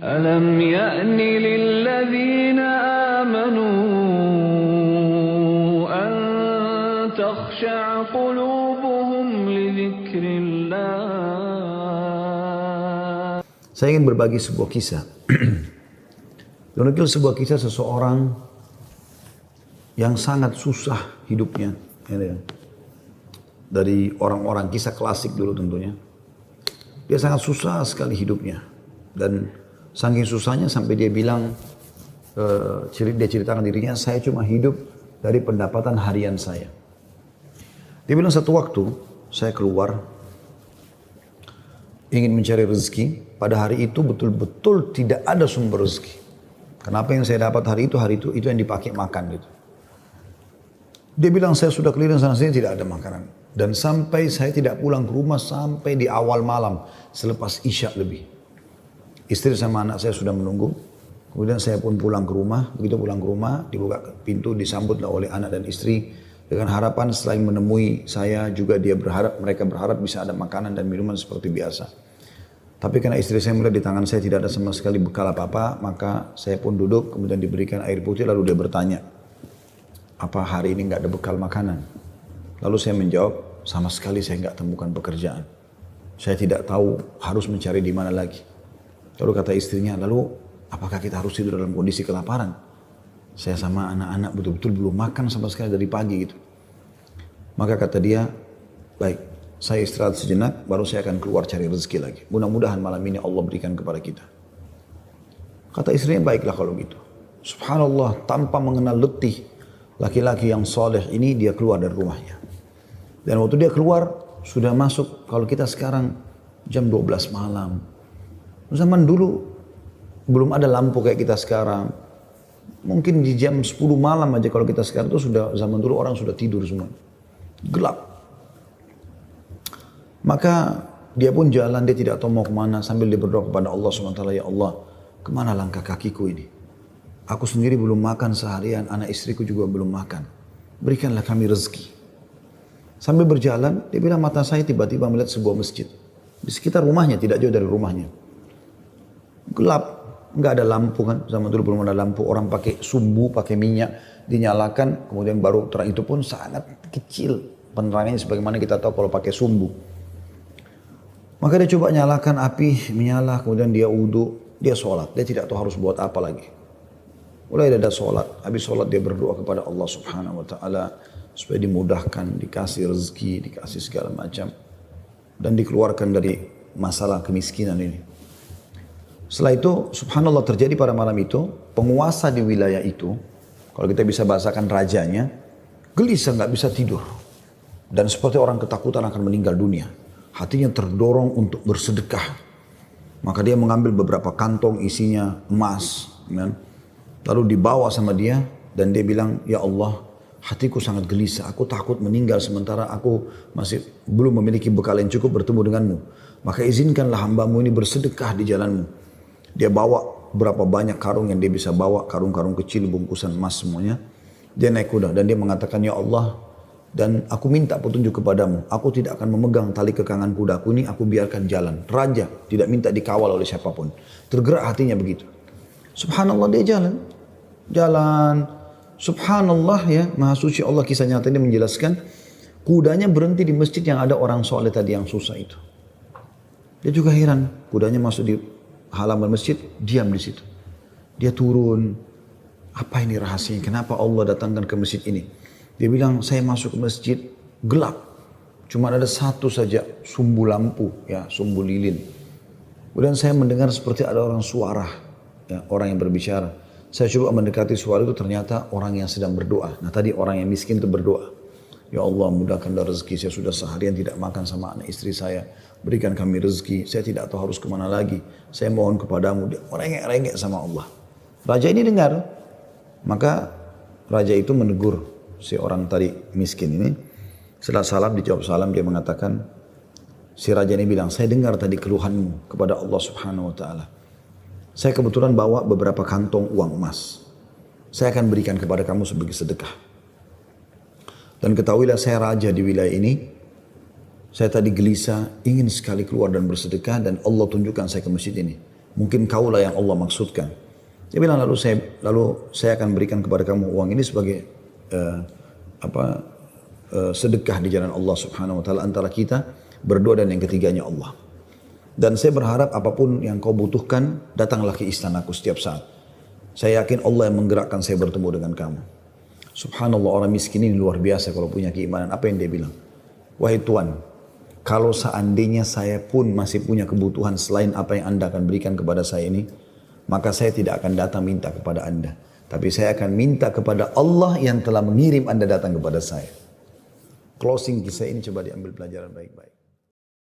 ألم يأن للذين آمنوا أن تخشع قلوبهم لذكر الله. Saya ingin berbagi sebuah kisah. Itu sebuah kisah seseorang yang sangat susah hidupnya. Dari orang-orang kisah klasik dulu tentunya. Dia sangat susah sekali hidupnya. Dan saking susahnya sampai dia bilang, dia ceritakan dirinya, saya cuma hidup dari pendapatan harian saya. Dia bilang satu waktu saya keluar ingin mencari rezeki. Pada hari itu betul-betul tidak ada sumber rezeki. Kenapa yang saya dapat hari itu itu yang dipakai makan gitu. Dia bilang saya sudah keliling sana sini tidak ada makanan. Dan sampai saya tidak pulang ke rumah sampai di awal malam selepas isya lebih. Istri sama anak saya sudah menunggu. Kemudian saya pun pulang ke rumah. Begitu pulang ke rumah dibuka pintu disambutlah oleh anak dan istri. Dengan harapan selain menemui saya juga mereka berharap bisa ada makanan dan minuman seperti biasa. Tapi karena istri saya melihat di tangan saya tidak ada sama sekali bekal apa-apa, maka saya pun duduk, kemudian diberikan air putih, lalu dia bertanya, apa hari ini nggak ada bekal makanan? Lalu saya menjawab, sama sekali saya nggak temukan pekerjaan. Saya tidak tahu harus mencari di mana lagi. Lalu kata istrinya, lalu apakah kita harus tidur dalam kondisi kelaparan? Saya sama anak-anak betul-betul belum makan sama sekali dari pagi gitu. Maka kata dia, baik. Saya istirahat sejenak, baru saya akan keluar cari rezeki lagi. Mudah-mudahan malam ini Allah berikan kepada kita. Kata istrinya, baiklah kalau gitu. Subhanallah, tanpa mengenal letih, laki-laki yang soleh ini dia keluar dari rumahnya. Dan waktu dia keluar, sudah masuk, kalau kita sekarang jam 12 malam. Zaman dulu, belum ada lampu kayak kita sekarang. Mungkin di jam 10 malam aja kalau kita sekarang itu sudah, zaman dulu orang sudah tidur semua. Gelap. Maka dia pun jalan, dia tidak tahu mau kemana sambil dia berdoa kepada Allah SWT, ya Allah, kemana langkah kakiku ini? Aku sendiri belum makan seharian, anak istriku juga belum makan. Berikanlah kami rezeki. Sambil berjalan, dia bilang mata saya tiba-tiba melihat sebuah masjid. Di sekitar rumahnya, tidak jauh dari rumahnya. Gelap, nggak ada lampu kan, zaman dulu belum ada lampu, orang pakai sumbu, pakai minyak, dinyalakan, kemudian baru terang, itu pun sangat kecil penerangannya sebagaimana kita tahu kalau pakai sumbu. Maka dia coba nyalakan api, menyala, kemudian dia wudu, dia sholat. Dia tidak tahu harus buat apa lagi. Mulai dia ada sholat, habis sholat dia berdoa kepada Allah Subhanahu Wa Taala supaya dimudahkan, dikasih rezeki, dikasih segala macam. Dan dikeluarkan dari masalah kemiskinan ini. Setelah itu, subhanallah terjadi pada malam itu, penguasa di wilayah itu, kalau kita bisa bahasakan rajanya, gelisah nggak bisa tidur. Dan seperti orang ketakutan akan meninggal dunia. Hatinya terdorong untuk bersedekah. Maka dia mengambil beberapa kantong isinya emas. Kan? Lalu dibawa sama dia dan dia bilang, ya Allah, hatiku sangat gelisah. Aku takut meninggal sementara aku masih belum memiliki bekal yang cukup bertemu denganmu. Maka izinkanlah hambamu ini bersedekah di jalanmu. Dia bawa berapa banyak karung yang dia bisa bawa. Karung-karung kecil, bungkusan emas semuanya. Dia naik kuda dan dia mengatakan, ya Allah, dan aku minta petunjuk kepadamu. Aku tidak akan memegang tali kekangan kudaku ini, aku biarkan jalan. Raja tidak minta dikawal oleh siapapun. Tergerak hatinya begitu. Subhanallah dia jalan. Jalan. Subhanallah ya, Maha Suci Allah, kisah nyata ini menjelaskan. Kudanya berhenti di masjid yang ada orang soleh tadi yang susah itu. Dia juga heran. Kudanya masuk di halaman masjid, diam di situ. Dia turun. Apa ini rahasianya? Kenapa Allah datangkan ke masjid ini? Dia bilang, saya masuk ke masjid, gelap. Cuma ada satu saja sumbu lampu, ya, sumbu lilin. Kemudian saya mendengar seperti ada orang suara, ya, orang yang berbicara. Saya coba mendekati suara itu, ternyata orang yang sedang berdoa. Nah tadi orang yang miskin itu berdoa. Ya Allah, mudahkanlah rezeki, saya sudah seharian tidak makan sama anak istri saya. Berikan kami rezeki, saya tidak tahu harus kemana lagi. Saya mohon kepadamu, dia merengek-rengek sama Allah. Raja ini dengar, maka raja itu menegur si orang tadi miskin ini. Setelah salam, dijawab salam, dia mengatakan, si raja ini bilang, saya dengar tadi keluhanmu kepada Allah Subhanahu Wa Taala. Saya kebetulan bawa beberapa kantong uang emas. Saya akan berikan kepada kamu sebagai sedekah. Dan ketahuilah saya raja di wilayah ini. Saya tadi gelisah, ingin sekali keluar dan bersedekah, dan Allah tunjukkan saya ke masjid ini. Mungkin kaulah yang Allah maksudkan. Dia bilang lalu saya akan berikan kepada kamu uang ini sebagai sedekah di jalan Allah Subhanahu wa taala antara kita berdua dan yang ketiganya Allah. Dan saya berharap apapun yang kau butuhkan, datanglah ke istanaku setiap saat. Saya yakin Allah yang menggerakkan saya bertemu dengan kamu. Subhanallah, orang miskin ini luar biasa kalau punya keimanan. Apa yang dia bilang? Wahai Tuhan, kalau seandainya saya pun masih punya kebutuhan selain apa yang Anda akan berikan kepada saya ini, maka saya tidak akan datang minta kepada Anda. Tapi saya akan minta kepada Allah yang telah mengirim Anda datang kepada saya. Closing kisah ini coba diambil pelajaran baik-baik.